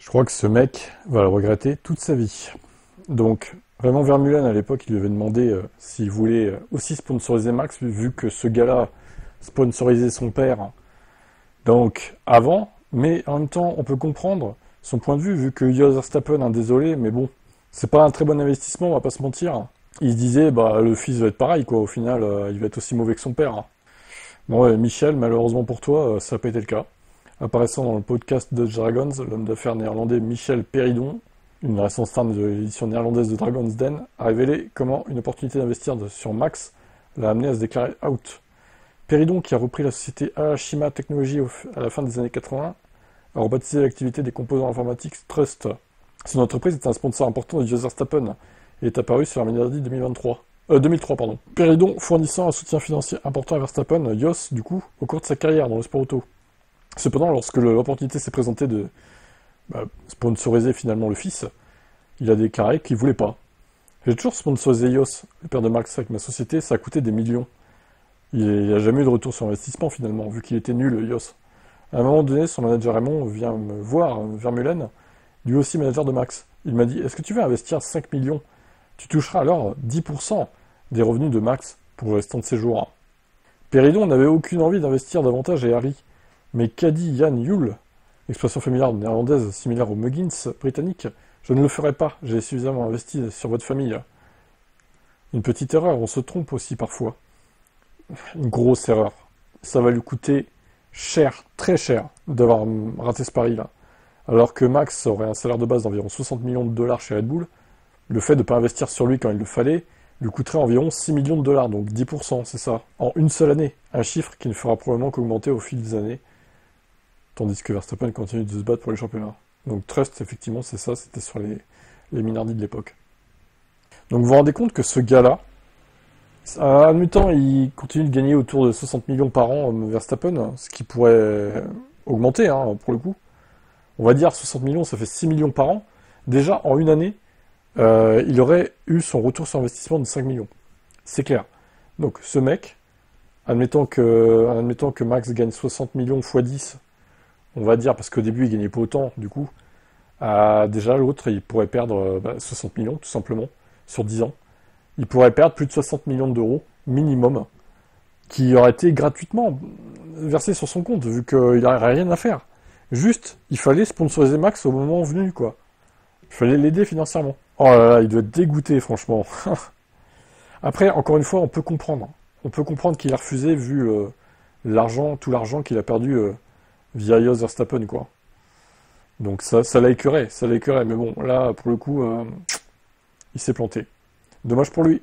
Je crois que ce mec va le regretter toute sa vie. Donc, Raymond Vermeulen, à l'époque, il lui avait demandé s'il voulait aussi sponsoriser Max, vu que ce gars-là sponsorisait son père. Donc, avant, mais en même temps, on peut comprendre son point de vue, vu que Jos Verstappen, hein, désolé, mais bon, c'est pas un très bon investissement, on va pas se mentir. Il se disait, bah, le fils va être pareil, quoi, au final, il va être aussi mauvais que son père. Hein. Bon, Michel, malheureusement pour toi, ça n'a pas été le cas. Apparaissant dans le podcast Dutch Dragons, l'homme d'affaires néerlandais Michel Péridon, une récente fan de l'édition néerlandaise de Dragon's Den, a révélé comment une opportunité d'investir sur Max l'a amené à se déclarer out. Péridon, qui a repris la société Ashima Technology à la fin des années 80, a rebaptisé l'activité des composants informatiques Trust. Son entreprise est un sponsor important de Jos Verstappen et est apparu sur la Minardi 2003. Péridon fournissant un soutien financier important à Verstappen, Jos, du coup, au cours de sa carrière dans le sport auto. Cependant, lorsque l'opportunité s'est présentée de sponsoriser finalement le fils, il a déclaré qu'il voulait pas. J'ai toujours sponsorisé Jos, le père de Max, avec ma société, ça a coûté des millions. Il n'a jamais eu de retour sur investissement finalement, vu qu'il était nul, Jos. À un moment donné, son manager Raymond vient me voir, Vermeulen, lui aussi manager de Max. Il m'a dit, est-ce que tu veux investir 5 millions? Tu toucheras alors 10% des revenus de Max pour le restant de ses jours. Péridon n'avait aucune envie d'investir davantage à Harry, mais qu'a dit Jan Yule, expression familière néerlandaise similaire aux Muggins britanniques, je ne le ferai pas, j'ai suffisamment investi sur votre famille. Une petite erreur, on se trompe aussi parfois. Une grosse erreur. Ça va lui coûter cher, très cher, d'avoir raté ce pari-là. Alors que Max aurait un salaire de base d'environ 60 millions de dollars chez Red Bull, le fait de ne pas investir sur lui quand il le fallait lui coûterait environ 6 millions de dollars, donc 10%, c'est ça, en une seule année. Un chiffre qui ne fera probablement qu'augmenter au fil des années, tandis que Verstappen continue de se battre pour les championnats. Donc Trust, effectivement, c'est ça, c'était sur les Minardi de l'époque. Donc vous vous rendez compte que ce gars-là, admettant, il continue de gagner autour de 60 millions par an, Verstappen, ce qui pourrait augmenter, hein, pour le coup. On va dire 60 millions, ça fait 6 millions par an. Déjà, en une année, il aurait eu son retour sur investissement de 5 millions. C'est clair. Donc ce mec, admettant que Max gagne 60 millions x 10, on va dire, parce qu'au début il gagnait pas autant, du coup, déjà l'autre il pourrait perdre 60 millions, tout simplement, sur 10 ans. Il pourrait perdre plus de 60 millions d'euros, minimum, qui auraient été gratuitement versés sur son compte, vu qu'il n'aurait rien à faire. Juste, il fallait sponsoriser Max au moment venu, quoi. Il fallait l'aider financièrement. Oh là là, il doit être dégoûté, franchement. Après, encore une fois, on peut comprendre. On peut comprendre qu'il a refusé, vu tout l'argent qu'il a perdu via Jos Verstappen, quoi. Donc ça l'a écœuré, Mais bon, là, pour le coup, il s'est planté. Dommage pour lui.